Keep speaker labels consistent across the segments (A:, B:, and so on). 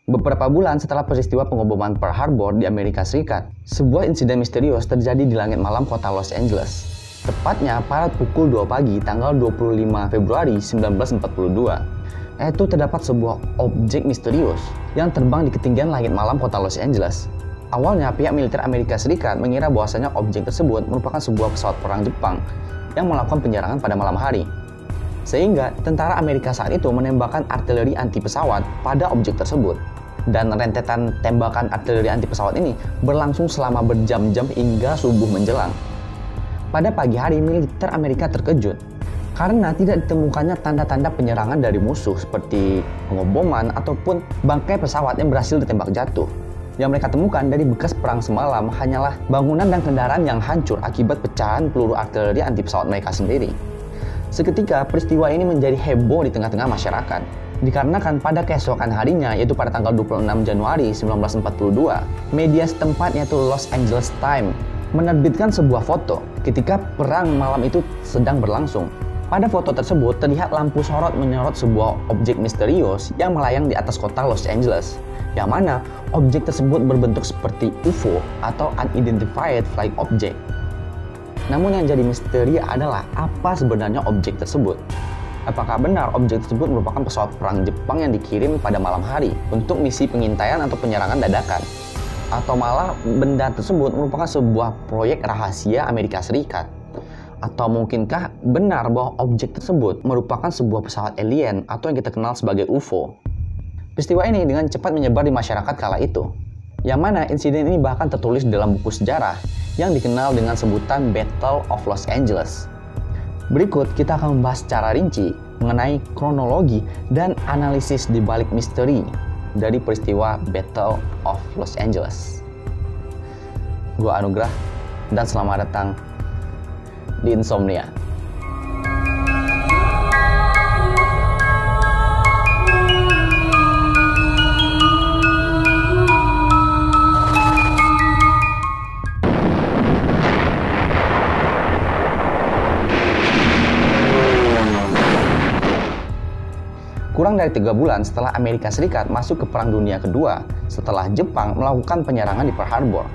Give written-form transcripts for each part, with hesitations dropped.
A: Beberapa bulan setelah peristiwa pengeboman Pearl Harbor di Amerika Serikat, sebuah insiden misterius terjadi di langit malam kota Los Angeles. Tepatnya pada pukul 2 pagi tanggal 25 Februari 1942. Yaitu terdapat sebuah objek misterius yang terbang di ketinggian langit malam kota Los Angeles. Awalnya pihak militer Amerika Serikat mengira bahwasanya objek tersebut merupakan sebuah pesawat perang Jepang yang melakukan penyerangan pada malam hari. Sehingga tentara Amerika saat itu menembakkan artileri anti pesawat pada objek tersebut. Dan rentetan tembakan artileri anti pesawat ini berlangsung selama berjam-jam hingga subuh menjelang. Pada pagi hari, militer Amerika terkejut karena tidak ditemukannya tanda-tanda penyerangan dari musuh seperti pengeboman ataupun bangkai pesawat yang berhasil ditembak jatuh. Yang mereka temukan dari bekas perang semalam hanyalah bangunan dan kendaraan yang hancur akibat pecahan peluru artileri anti pesawat mereka sendiri. Seketika peristiwa ini menjadi heboh di tengah-tengah masyarakat. Dikarenakan pada keesokan harinya, yaitu pada tanggal 26 Januari 1942, media setempat yaitu Los Angeles Times menerbitkan sebuah foto ketika perang malam itu sedang berlangsung. Pada foto tersebut terlihat lampu sorot menyorot sebuah objek misterius yang melayang di atas kota Los Angeles, yang mana objek tersebut berbentuk seperti UFO atau Unidentified Flying Object. Namun yang jadi misteri adalah apa sebenarnya objek tersebut. Apakah benar objek tersebut merupakan pesawat perang Jepang yang dikirim pada malam hari untuk misi pengintaian atau penyerangan dadakan? Atau malah benda tersebut merupakan sebuah proyek rahasia Amerika Serikat? Atau mungkinkah benar bahwa objek tersebut merupakan sebuah pesawat alien atau yang kita kenal sebagai UFO? Peristiwa ini dengan cepat menyebar di masyarakat kala itu, yang mana insiden ini bahkan tertulis dalam buku sejarah yang dikenal dengan sebutan Battle of Los Angeles. Berikut kita akan membahas secara rinci mengenai kronologi dan analisis di balik misteri dari peristiwa Battle of Los Angeles. Gua Anugrah dan selamat datang di Insomnia. Kurang dari 3 bulan setelah Amerika Serikat masuk ke Perang Dunia Kedua, setelah Jepang melakukan penyerangan di Pearl Harbor,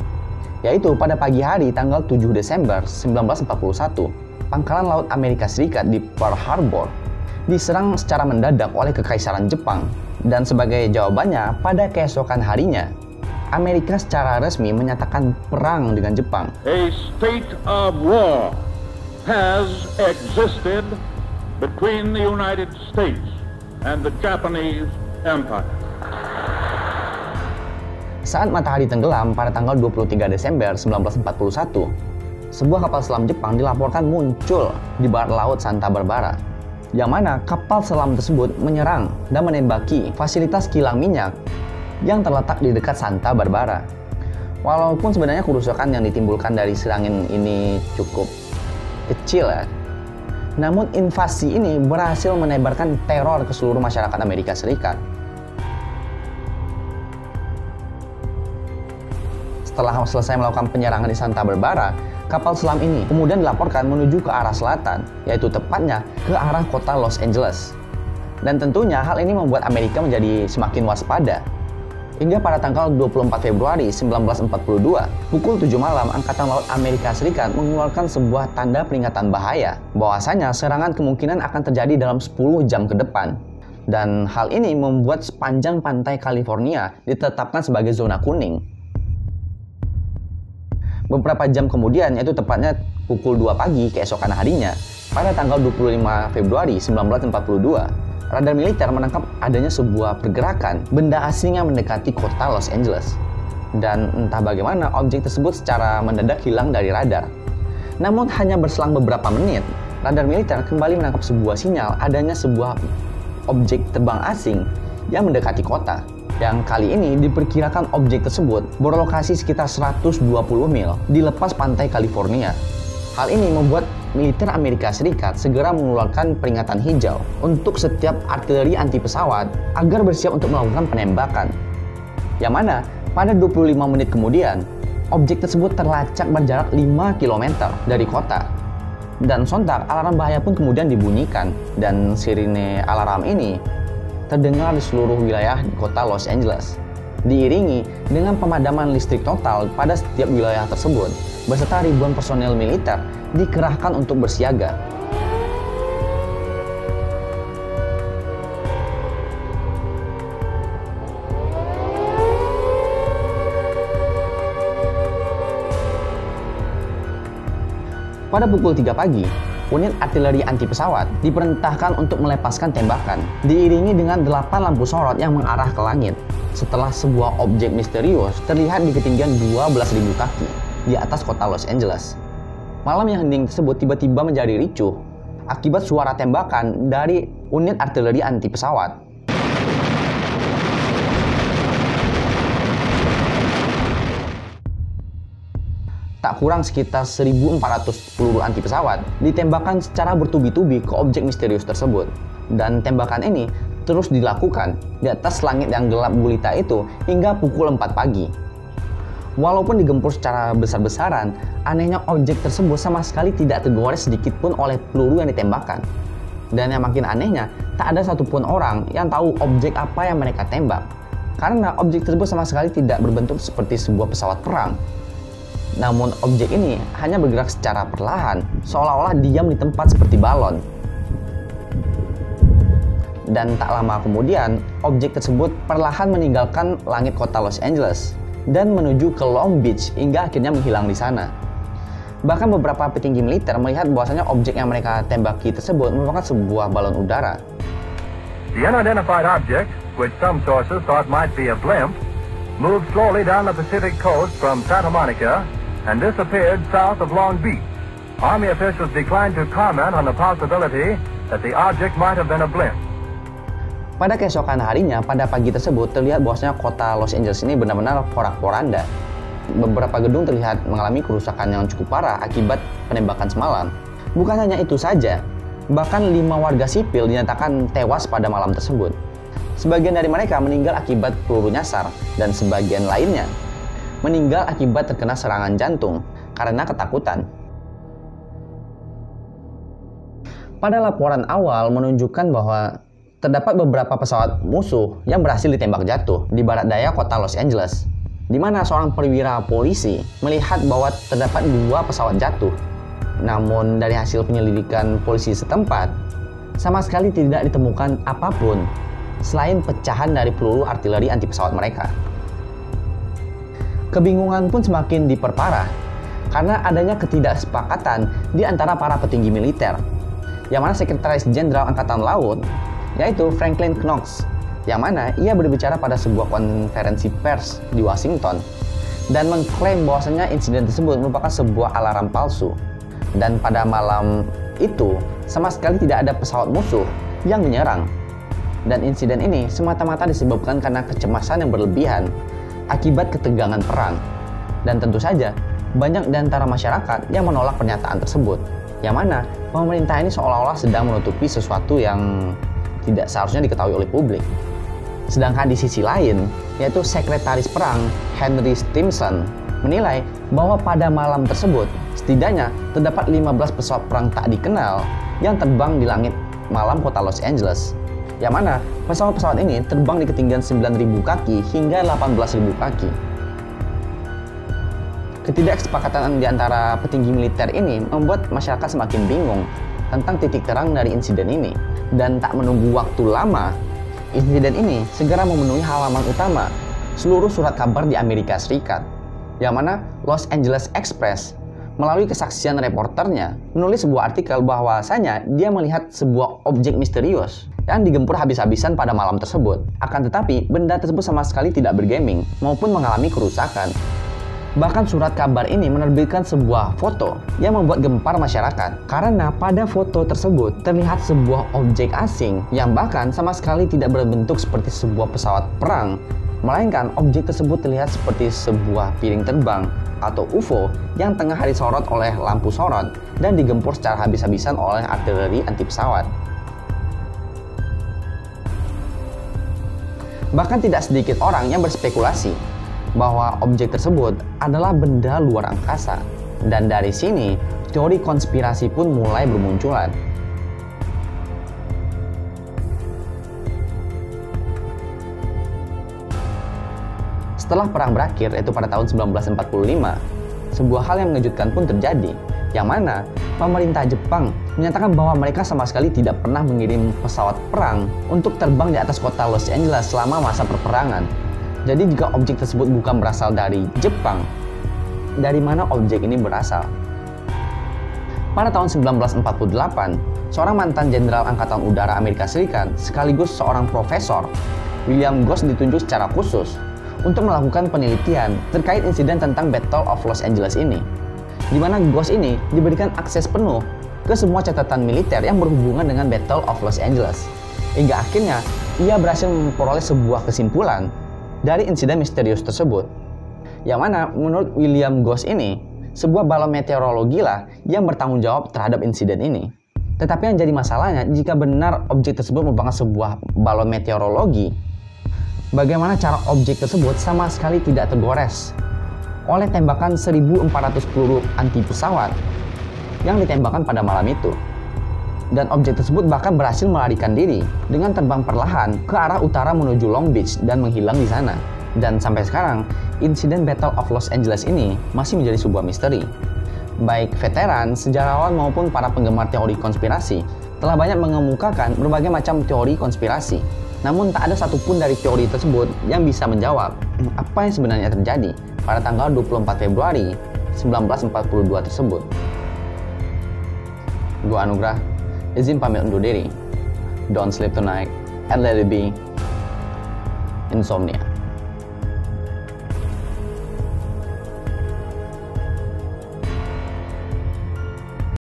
A: yaitu pada pagi hari tanggal 7 Desember 1941, pangkalan laut Amerika Serikat di Pearl Harbor diserang secara mendadak oleh Kekaisaran Jepang. Dan sebagai jawabannya, pada keesokan harinya, Amerika secara resmi menyatakan perang dengan Jepang.
B: A state of war has existed between the United States and the Japanese Empire.
A: Saat matahari tenggelam pada tanggal 23 Desember 1941, sebuah kapal selam Jepang dilaporkan muncul di barat laut Santa Barbara, yang mana kapal selam tersebut menyerang dan menembaki fasilitas kilang minyak yang terletak di dekat Santa Barbara. Walaupun sebenarnya kerusakan yang ditimbulkan dari serangan ini cukup kecil ya, namun invasi ini berhasil menebarkan teror ke seluruh masyarakat Amerika Serikat. Setelah selesai melakukan penyerangan di Santa Barbara, kapal selam ini kemudian dilaporkan menuju ke arah selatan, yaitu tepatnya ke arah kota Los Angeles. Dan tentunya hal ini membuat Amerika menjadi semakin waspada. Hingga pada tanggal 24 Februari 1942, pukul 7 malam, Angkatan Laut Amerika Serikat mengeluarkan sebuah tanda peringatan bahaya bahwasanya serangan kemungkinan akan terjadi dalam 10 jam ke depan. Dan hal ini membuat sepanjang pantai California ditetapkan sebagai zona kuning. Beberapa jam kemudian, yaitu tepatnya pukul 2 pagi keesokan harinya, pada tanggal 25 Februari 1942, radar militer menangkap adanya sebuah pergerakan benda asing yang mendekati kota Los Angeles. Dan entah bagaimana objek tersebut secara mendadak hilang dari radar. Namun hanya berselang beberapa menit, radar militer kembali menangkap sebuah sinyal adanya sebuah objek terbang asing yang mendekati kota. Yang kali ini diperkirakan objek tersebut berlokasi sekitar 120 mil di lepas pantai California. Hal ini membuat militer Amerika Serikat segera mengeluarkan peringatan hijau untuk setiap artileri anti pesawat agar bersiap untuk melakukan penembakan. Yang mana pada 25 menit kemudian, objek tersebut terlacak berjarak 5 km dari kota. Dan sontak alarm bahaya pun kemudian dibunyikan, dan sirine alarm ini terdengar di seluruh wilayah di kota Los Angeles, diiringi dengan pemadaman listrik total pada setiap wilayah tersebut, beserta ribuan personel militer dikerahkan untuk bersiaga. Pada pukul 3 pagi, unit artileri anti pesawat diperintahkan untuk melepaskan tembakan, diiringi dengan 8 lampu sorot yang mengarah ke langit. Setelah sebuah objek misterius terlihat di ketinggian 12.000 kaki di atas kota Los Angeles. Malam yang hening tersebut tiba-tiba menjadi ricuh akibat suara tembakan dari unit artileri anti pesawat. Tak kurang sekitar 1.400 peluru anti pesawat ditembakkan secara bertubi-tubi ke objek misterius tersebut. Dan tembakan ini terus dilakukan di atas langit yang gelap gulita itu hingga pukul 4 pagi. Walaupun digempur secara besar-besaran, anehnya objek tersebut sama sekali tidak tergores sedikit pun oleh peluru yang ditembakkan. Dan yang makin anehnya, tak ada satupun orang yang tahu objek apa yang mereka tembak. Karena objek tersebut sama sekali tidak berbentuk seperti sebuah pesawat perang. Namun objek ini hanya bergerak secara perlahan, seolah-olah diam di tempat seperti balon. Dan tak lama kemudian, objek tersebut perlahan meninggalkan langit kota Los Angeles dan menuju ke Long Beach hingga akhirnya menghilang di sana. Bahkan beberapa petinggi militer melihat bahwasanya objek yang mereka tembaki tersebut merupakan sebuah balon udara.
C: The unidentified object, which some sources thought might be a blimp, moved slowly down the Pacific coast from Santa Monica and disappeared south of Long Beach. Army officials declined to comment on the possibility that the object might have been a blimp.
A: Pada keesokan harinya, pada pagi tersebut terlihat bahwasanya kota Los Angeles ini benar-benar porak-poranda. Beberapa gedung terlihat mengalami kerusakan yang cukup parah akibat penembakan semalam. Bukan hanya itu saja, bahkan 5 warga sipil dinyatakan tewas pada malam tersebut. Sebagian dari mereka meninggal akibat peluru nyasar, dan sebagian lainnya meninggal akibat terkena serangan jantung karena ketakutan. Pada laporan awal menunjukkan bahwa terdapat beberapa pesawat musuh yang berhasil ditembak jatuh di barat daya kota Los Angeles, di mana seorang perwira polisi melihat bahwa terdapat 2 pesawat jatuh. Namun dari hasil penyelidikan polisi setempat, sama sekali tidak ditemukan apapun selain pecahan dari peluru artileri anti pesawat mereka. Kebingungan pun semakin diperparah karena adanya ketidaksepakatan di antara para petinggi militer, yang mana Sekretaris Jenderal Angkatan Laut, yaitu Franklin Knox, yang mana ia berbicara pada sebuah konferensi pers di Washington dan mengklaim bahwasanya insiden tersebut merupakan sebuah alarm palsu. Dan pada malam itu sama sekali tidak ada pesawat musuh yang menyerang. Dan insiden ini semata-mata disebabkan karena kecemasan yang berlebihan akibat ketegangan perang. Dan tentu saja banyak di antara masyarakat yang menolak pernyataan tersebut, yang mana pemerintah ini seolah-olah sedang menutupi sesuatu yang tidak seharusnya diketahui oleh publik. Sedangkan di sisi lain, yaitu Sekretaris Perang Henry Stimson menilai bahwa pada malam tersebut setidaknya terdapat 15 pesawat perang tak dikenal yang terbang di langit malam kota Los Angeles, yang mana pesawat-pesawat ini terbang di ketinggian 9.000 kaki hingga 18.000 kaki. Ketidaksepakatan di antara petinggi militer ini membuat masyarakat semakin bingung tentang titik terang dari insiden ini. Dan tak menunggu waktu lama, insiden ini segera memenuhi halaman utama seluruh surat kabar di Amerika Serikat, yang mana Los Angeles Express melalui kesaksian reporternya menulis sebuah artikel bahwasanya dia melihat sebuah objek misterius yang digempur habis-habisan pada malam tersebut. Akan tetapi, benda tersebut sama sekali tidak bergeming maupun mengalami kerusakan. Bahkan surat kabar ini menerbitkan sebuah foto yang membuat gempar masyarakat, karena pada foto tersebut terlihat sebuah objek asing yang bahkan sama sekali tidak berbentuk seperti sebuah pesawat perang, melainkan objek tersebut terlihat seperti sebuah piring terbang atau UFO yang tengah disorot oleh lampu sorot dan digempur secara habis-habisan oleh artileri anti pesawat. Bahkan tidak sedikit orang yang berspekulasi bahwa objek tersebut adalah benda luar angkasa, dan dari sini teori konspirasi pun mulai bermunculan. Setelah perang berakhir, yaitu pada tahun 1945, sebuah hal yang mengejutkan pun terjadi, yang mana pemerintah Jepang menyatakan bahwa mereka sama sekali tidak pernah mengirim pesawat perang untuk terbang di atas kota Los Angeles selama masa perperangan. Jadi jika objek tersebut bukan berasal dari Jepang, dari mana objek ini berasal? Pada tahun 1948, seorang mantan Jenderal Angkatan Udara Amerika Serikat sekaligus seorang profesor, William Goss, ditunjuk secara khusus untuk melakukan penelitian terkait insiden tentang Battle of Los Angeles ini, di mana Goss ini diberikan akses penuh ke semua catatan militer yang berhubungan dengan Battle of Los Angeles. Hingga akhirnya ia berhasil memperoleh sebuah kesimpulan dari insiden misterius tersebut, yang mana menurut William Goss ini, sebuah balon meteorologi lah yang bertanggung jawab terhadap insiden ini. Tetapi yang jadi masalahnya, jika benar objek tersebut merupakan sebuah balon meteorologi, bagaimana cara objek tersebut sama sekali tidak tergores oleh tembakan 1.400 peluru anti pesawat yang ditembakkan pada malam itu. Dan objek tersebut bahkan berhasil melarikan diri dengan terbang perlahan ke arah utara menuju Long Beach dan menghilang di sana. Dan sampai sekarang, insiden Battle of Los Angeles ini masih menjadi sebuah misteri. Baik veteran, sejarawan maupun para penggemar teori konspirasi telah banyak mengemukakan berbagai macam teori konspirasi. Namun tak ada satupun dari teori tersebut yang bisa menjawab apa yang sebenarnya terjadi pada tanggal 24 Februari 1942 tersebut. Gua Anugrah, izin pamit undur diri. Don't sleep tonight and let it be insomnia.